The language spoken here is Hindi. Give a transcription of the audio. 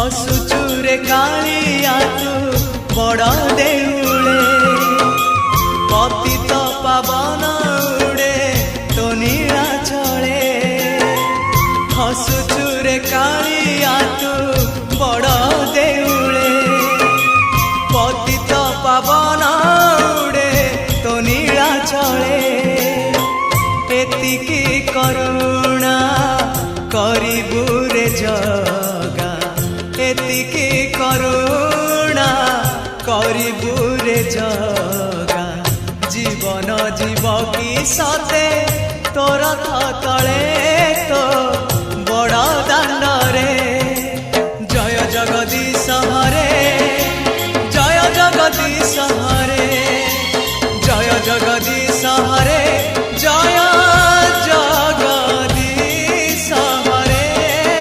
हसुचुरे कालिया तू बड़ देउले पतित पावन उड़े तो नीला चले हसुचुरे कालिया तू बड़ देउले पतित पावन उड़े तो नीला चले एतिकी करुणा करिबु रे जगा एतिकी करुणा करिबु रे जगा जीवन जीव की सते तोर तले तो